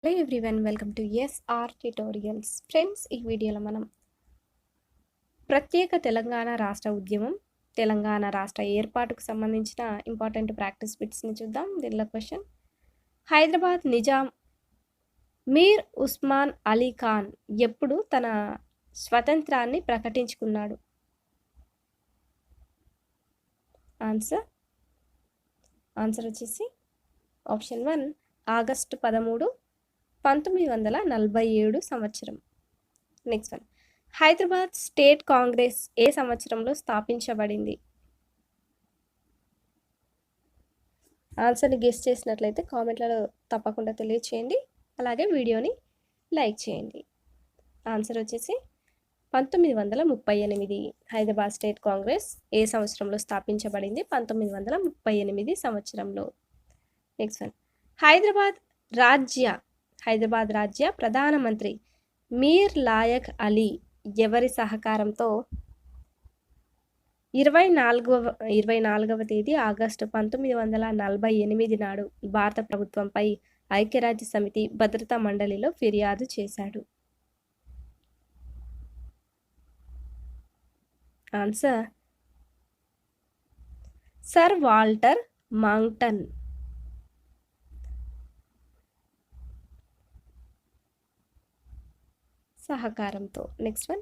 Hello everyone, welcome to SR tutorials. Friends, ఈ వీడియోలో మనం ప్రత్యేక తెలంగాణ రాష్ట్ర ఉద్యమం, తెలంగాణ రాష్ట్ర ఏర్పాటుకు సంబంధించిన ఇంపార్టెంట్ ప్రాక్టీస్ బిట్స్ని చూద్దాం. దీనిలో క్వశ్చన్: హైదరాబాద్ నిజాం మీర్ ఉస్మాన్ అలీ ఖాన్ ఎప్పుడు తన స్వతంత్రాన్ని ప్రకటించుకున్నాడు? ఆన్సర్ వచ్చేసి ఆప్షన్ 1 ఆగస్టు 13, 1947 సంవత్సరం. Next one: Hyderabad state Congress ఏ సంవత్సరంలో స్థాపించబడింది? ఆన్సర్ని గెస్ చేసినట్లయితే కామెంట్లలో తప్పకుండా తెలియచేయండి. అలాగే వీడియోని లైక్ చేయండి. ఆన్సర్ వచ్చేసి 1938. హైదరాబాద్ స్టేట్ కాంగ్రెస్ ఏ సంవత్సరంలో స్థాపించబడింది? 1938 సంవత్సరంలో. నెక్స్ట్ వన్: హైదరాబాద్ రాజ్య ప్రధానమంత్రి మీర్ లాయక్ అలీ ఎవరి సహకారంతో 24వ తేదీ ఆగస్టు 1948 నాడు భారత ప్రభుత్వంపై ఐక్యరాజ్య సమితి భద్రతా మండలిలో ఫిర్యాదు చేశాడు? ఆన్సర్ సర్ వాల్టర్ మాంగ్టన్ సహకారంతో. నెక్స్ట్ వన్: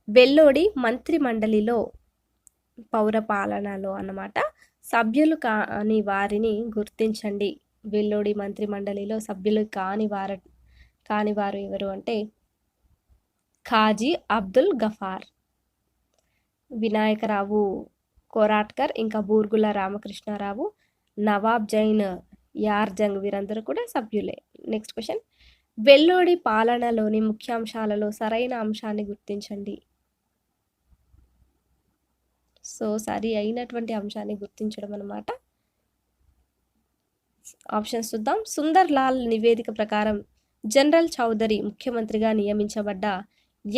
వెల్లోడి మంత్రి మండలిలో పౌరపాలనలో అన్నమాట సభ్యులు కాని వారిని గుర్తించండి. వెల్లోడి మంత్రి మండలిలో సభ్యులు కాని వారు ఎవరు అంటే ఖాజీ అబ్దుల్ గఫార్, వినాయకరావు కోరాట్కర్, ఇంకా బూర్గుల రామకృష్ణారావు, నవాబ్ జైన్ యార్జంగ్ వీరందరూ కూడా సభ్యులే. నెక్స్ట్ క్వశ్చన్: వెల్లోడి పాలనలోని ముఖ్యాంశాలలో సరైన అంశాన్ని గుర్తించండి. సో సరి అయినటువంటి అంశాన్ని గుర్తించడం అన్నమాట. ఆప్షన్స్ చూద్దాం. సుందర్ లాల్ నివేదిక ప్రకారం జనరల్ చౌదరి ముఖ్యమంత్రిగా నియమించబడ్డ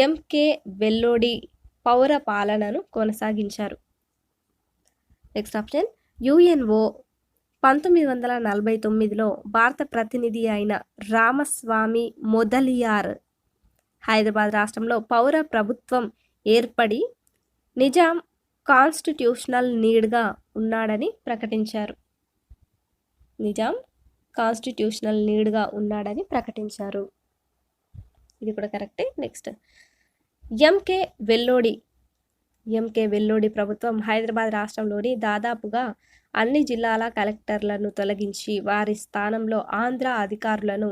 ఎంకే వెల్లోడి పౌర పాలనను కొనసాగించారు. నెక్స్ట్ ఆప్షన్: యుఎన్ఓ 1949లో భారత ప్రతినిధి అయిన రామస్వామి మొదలియార్ హైదరాబాద్ రాష్ట్రంలో పౌర ప్రభుత్వం ఏర్పడి నిజాం కాన్స్టిట్యూషనల్ నీడ్గా ఉన్నాడని ప్రకటించారు. ఇది కూడా కరెక్టే. నెక్స్ట్: ఎంకే వెల్లోడి ప్రభుత్వం హైదరాబాద్ రాష్ట్రంలోని దాదాపుగా అన్ని జిల్లాల కలెక్టర్లను తొలగించి వారి స్థానంలో ఆంధ్ర అధికారులను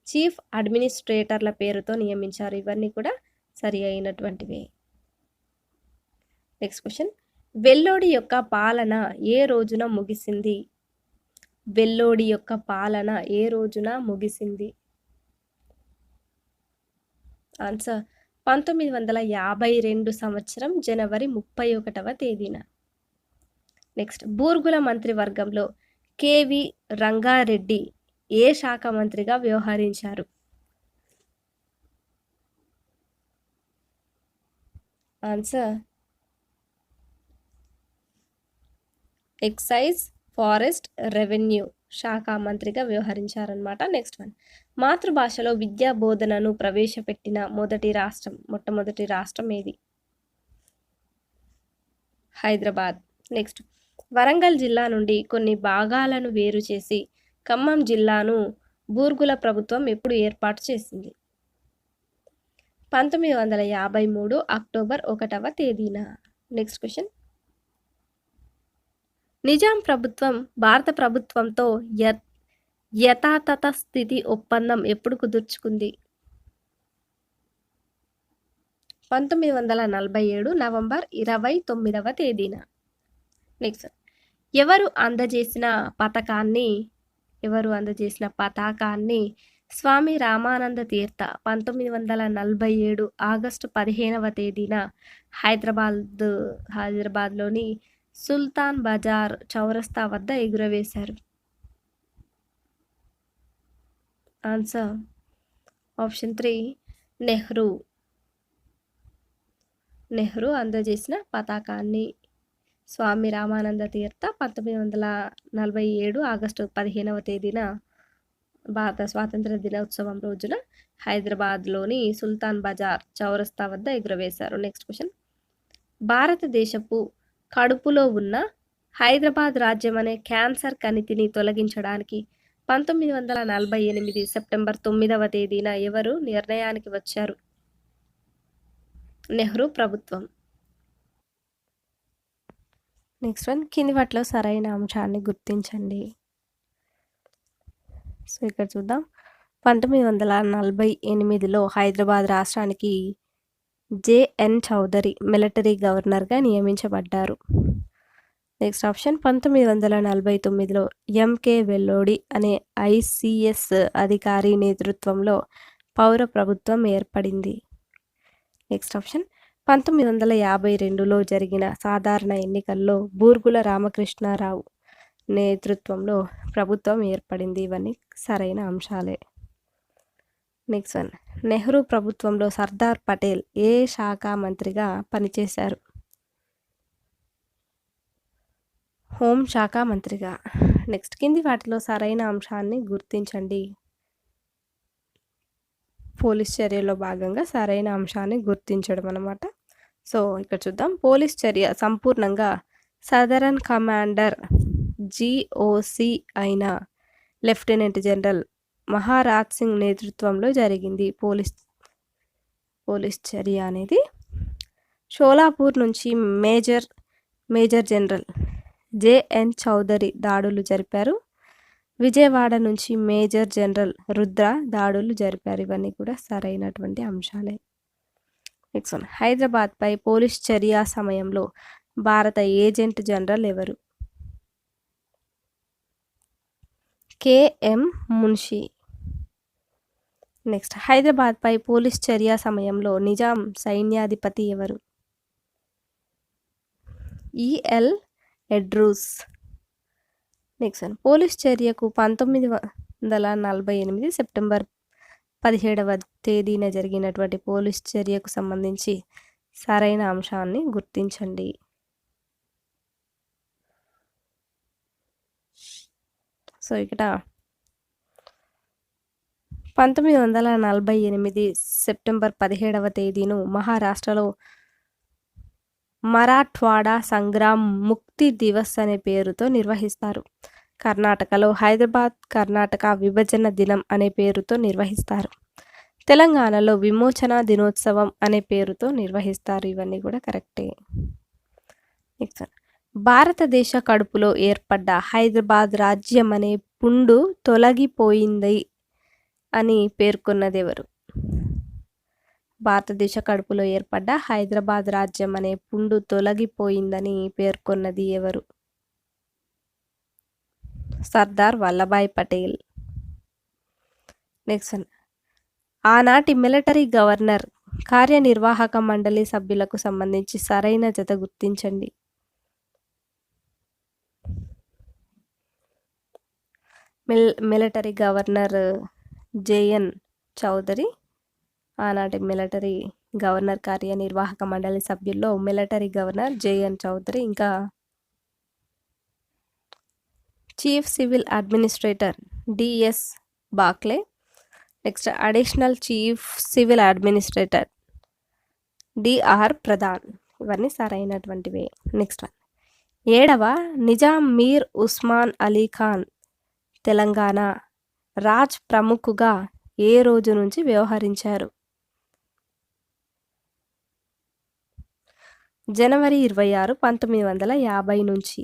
చీఫ్ అడ్మినిస్ట్రేటర్ల పేరుతో నియమించారు. ఇవన్నీ కూడా సరి అయినటువంటివే. నెక్స్ట్ క్వశ్చన్: వెల్లోడి యొక్క పాలన ఏ రోజున ముగిసింది? ఆన్సర్ 1952 సంవత్సరం జనవరి 31వ తేదీన. నెక్స్ట్: బూర్గుల మంత్రివర్గంలో కేవి రంగారెడ్డి ఏ శాఖ మంత్రిగా వ్యవహరించారు? ఆన్సర్ ఎక్సైజ్, ఫారెస్ట్, రెవెన్యూ శాఖ మంత్రిగా వ్యవహరించారనమాట. నెక్స్ట్ వన్: మాతృభాషలో విద్యా బోధనను ప్రవేశపెట్టిన మొట్టమొదటి రాష్ట్రం ఏది? హైదరాబాద్. నెక్స్ట్: వరంగల్ జిల్లా నుండి కొన్ని భాగాలను వేరు చేసి ఖమ్మం జిల్లాను బూర్గుల ప్రభుత్వం ఎప్పుడు ఏర్పాటు చేసింది? 1953 అక్టోబర్ 1వ తేదీన. నెక్స్ట్ క్వశ్చన్: నిజాం ప్రభుత్వం భారత ప్రభుత్వంతో యథాతథ స్థితి ఒప్పందం ఎప్పుడు కుదుర్చుకుంది? 1947 నవంబర్ 29వ తేదీన. నెక్స్ట్: ఎవరు అందజేసిన పతాకాన్ని స్వామి రామానంద తీర్థ 1947 ఆగస్టు 15వ తేదీన హైదరాబాద్లోని సుల్తాన్ బజార్ చౌరస్తా వద్ద ఎగురవేశారు? ఆన్సర్ ఆప్షన్ 3 నెహ్రూ అందజేసిన పతాకాన్ని స్వామి రామానంద తీర్థ 1947 ఆగస్టు 15వ తేదీన భారత స్వాతంత్ర దినోత్సవం రోజున హైదరాబాద్లోని సుల్తాన్ బజార్ చౌరస్తా వద్ద ఎగురవేశారు. నెక్స్ట్ క్వశ్చన్, భారతదేశపు కడుపులో ఉన్న హైదరాబాద్ రాజ్యం అనే క్యాన్సర్ కణితిని తొలగించడానికి 1948 సెప్టెంబర్ 9వ తేదీన ఎవరు నిర్ణయానికి వచ్చారు? నెహ్రూ ప్రభుత్వం. నెక్స్ట్ వన్, కింది వాటిలో సరైన అంశాన్ని గుర్తించండి. సో ఇక్కడ చూద్దాం. 1948లో హైదరాబాద్ రాష్ట్రానికి జేఎన్ చౌదరి మిలిటరీ గవర్నర్గా నియమించబడ్డారు. నెక్స్ట్ ఆప్షన్, 1949లో ఎంకే వెల్లోడి అనే ఐసిఎస్ అధికారి నేతృత్వంలో పౌర ప్రభుత్వం ఏర్పడింది. నెక్స్ట్ ఆప్షన్, 1952లో జరిగిన సాధారణ ఎన్నికల్లో బూర్గుల రామకృష్ణారావు నేతృత్వంలో ప్రభుత్వం ఏర్పడింది. ఇవన్నీ సరైన అంశాలే. నెక్స్ట్ వన్, నెహ్రూ ప్రభుత్వంలో సర్దార్ పటేల్ ఏ శాఖ మంత్రిగా పనిచేశారు? హోంశాఖ మంత్రిగా. నెక్స్ట్, కింది వాటిలో సరైన అంశాన్ని గుర్తించండి. పోలీస్ చర్యలో భాగంగా సరైన అంశాన్ని గుర్తించడం అన్నమాట. సో ఇక్కడ చూద్దాం. పోలీస్ చర్య సంపూర్ణంగా సదరన్ కమాండర్ జిఓసి అయిన లెఫ్టినెంట్ జనరల్ మహారాజ్ సింగ్ నేతృత్వంలో జరిగింది. పోలీస్ చర్య అనేది షోలాపూర్ నుంచి మేజర్ జనరల్ జేఎన్ చౌదరి దాడులు జరిపారు. విజయవాడ నుంచి మేజర్ జనరల్ రుద్ర దాడులు జరిపారు. ఇవన్నీ కూడా సరైనటువంటి అంశాలే. నెక్స్ట్ వన్, హైదరాబాద్పై పోలీస్ చర్య సమయంలో భారత ఏజెంట్ జనరల్ ఎవరు? కేఎం మున్షి. నెక్స్ట్, హైదరాబాద్పై పోలీస్ చర్య సమయంలో నిజాం సైన్యాధిపతి ఎవరు? EL Edroos. Next one, police చర్యకు 1948 సెప్టెంబర్ 17వ తేదీన జరిగినటువంటి పోలీస్ చర్యకు సంబంధించి సరైన అంశాన్ని గుర్తించండి. సో ఇక్కడ 1948 సెప్టెంబర్ 17వ తేదీను మహారాష్ట్రలో మరాఠ్వాడా సంగ్రామ్ ముక్తి దివస్ అనే పేరుతో నిర్వహిస్తారు. కర్ణాటకలో హైదరాబాద్ కర్ణాటక విభజన దినం అనే పేరుతో నిర్వహిస్తారు. తెలంగాణలో విమోచన దినోత్సవం అనే పేరుతో నిర్వహిస్తారు. ఇవన్నీ కూడా కరెక్టే. నెక్స్ట్, భారతదేశ కడుపులో ఏర్పడ్డ హైదరాబాద్ రాజ్యం అనే పుండు తొలగిపోయింది అని పేర్కొన్నది ఎవరు? భారతదేశ కడుపులో ఏర్పడ్డ హైదరాబాద్ రాజ్యం అనే పుండు తొలగిపోయిందని పేర్కొన్నది ఎవరు? సర్దార్ వల్లభాయ్ పటేల్. నెక్స్ట్, ఆనాటి మిలిటరీ గవర్నర్ కార్యనిర్వాహక మండలి సభ్యులకు సంబంధించి సరైన జత గుర్తించండి. Military governor JN Chaudhuri. ఆనాటి మిలిటరీ గవర్నర్ కార్యనిర్వాహక మండలి సభ్యుల్లో మిలిటరీ గవర్నర్ జేఎన్ చౌదరి, ఇంకా chief civil administrator DS Bakhle. Next, additional chief civil administrator DR Pradhan. ఇవన్నీ సరైనటువంటివే. నెక్స్ట్ వన్, 7వ నిజాం మీర్ ఉస్మాన్ అలీ ఖాన్ తెలంగాణ రాజ్ ప్రముఖుగా ఏ రోజు నుంచి వ్యవహరించారు? జనవరి 26, 1950 నుంచి.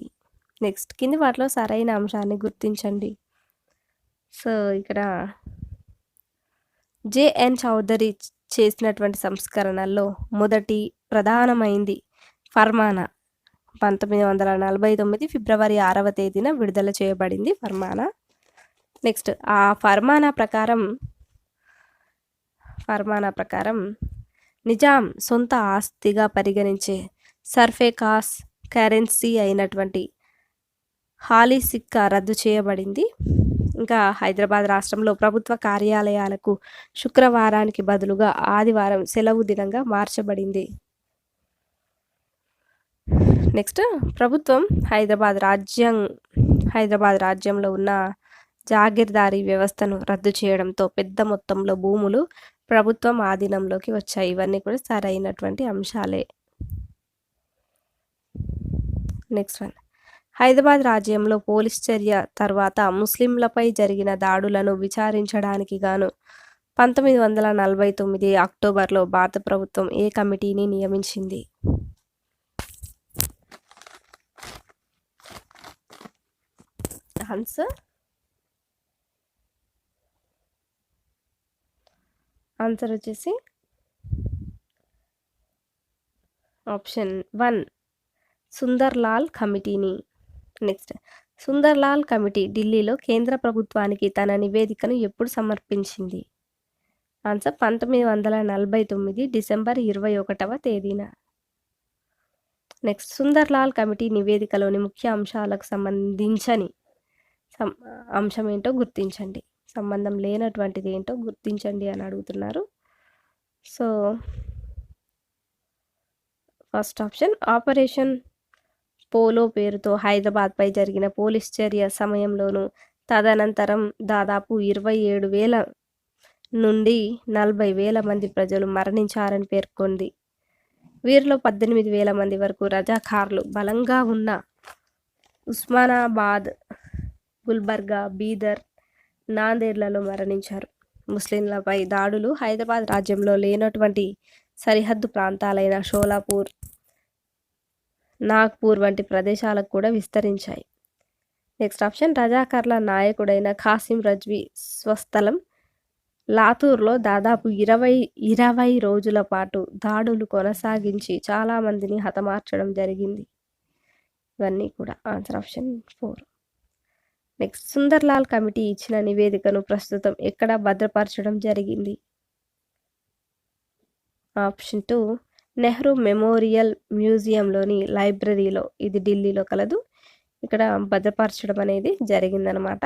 నెక్స్ట్, కింది వాటిలో సరైన అంశాన్ని గుర్తించండి. సో ఇక్కడ జేఎన్ చౌదరి చేసినటువంటి సంస్కరణల్లో మొదటి ప్రధానమైంది ఫర్మానా. 1949 ఫిబ్రవరి 6వ తేదీన విడుదల చేయబడింది ఫర్మానా. నెక్స్ట్, ఆ ఫర్మానా ప్రకారం నిజాం సొంత ఆస్తిగా పరిగణించే సర్ఫేకాస్ కరెన్సీ అయినటువంటి హాలీ సిక్కా రద్దు చేయబడింది. ఇంకా హైదరాబాద్ రాష్ట్రంలో ప్రభుత్వ కార్యాలయాలకు శుక్రవారానికి బదులుగా ఆదివారం సెలవు దినంగా మార్చబడింది. నెక్స్ట్, ప్రభుత్వం హైదరాబాద్ రాజ్యంలో ఉన్న జాగీర్దారీ వ్యవస్థను రద్దు చేయడంతో పెద్ద మొత్తంలో భూములు ప్రభుత్వం ఆధీనంలోకి వచ్చాయి. ఇవన్నీ కూడా సరైనటువంటి అంశాలే. నెక్స్ట్ వన్, హైదరాబాద్ రాజ్యంలో పోలీస్ చర్య తర్వాత ముస్లింలపై జరిగిన దాడులను విచారించడానికి గాను 1949 అక్టోబర్లో భారత ప్రభుత్వం ఏ కమిటీని నియమించింది? ఆన్సర్ వచ్చేసి ఆప్షన్ 1 సుందర్లాల్ కమిటీని. నెక్స్ట్, సుందర్లాల్ కమిటీ ఢిల్లీలో కేంద్ర ప్రభుత్వానికి తన నివేదికను ఎప్పుడు సమర్పించింది? ఆన్సర్ 1949 డిసెంబర్ 21వ తేదీన. నెక్స్ట్, సుందర్లాల్ కమిటీ నివేదికలోని ముఖ్య అంశాలకు సంబంధించని అంశం ఏంటో గుర్తించండి. సంబంధం లేనటువంటిది ఏంటో గుర్తించండి అని అడుగుతున్నారు. So first option, operation polo పేరుతో హైదరాబాద్పై జరిగిన పోలీస్ చర్య సమయంలోనూ తదనంతరం దాదాపు 27,000 నుండి 40,000 మంది ప్రజలు మరణించారని పేర్కొంది. వీరిలో 18,000 మంది వరకు రజాకార్లు బలంగా ఉన్న ఉస్మానాబాద్, గుల్బర్గా, బీదర్, నాందేడ్లలో మరణించారు. ముస్లింలపై దాడులు హైదరాబాద్ రాజ్యంలో లేనటువంటి సరిహద్దు ప్రాంతాలైన షోలాపూర్, నాగ్పూర్ వంటి ప్రదేశాలకు కూడా విస్తరించాయి. నెక్స్ట్ ఆప్షన్, రజాకార్ల నాయకుడైన ఖాసిం రజ్వీ స్వస్థలం లాతూర్లో దాదాపు 20 రోజుల పాటు దాడులు కొనసాగించి చాలామందిని హతమార్చడం జరిగింది. ఇవన్నీ కూడా answer option 4. Next, Sunderlal committee ఇచ్చిన నివేదికను ప్రస్తుతం ఎక్కడ భద్రపరచడం జరిగింది? ఆప్షన్ 2 నెహ్రూ మెమోరియల్ మ్యూజియంలోని లైబ్రరీలో. ఇది ఢిల్లీలో కలదు. ఇక్కడ భద్రపరచడం అనేది జరిగిందనమాట.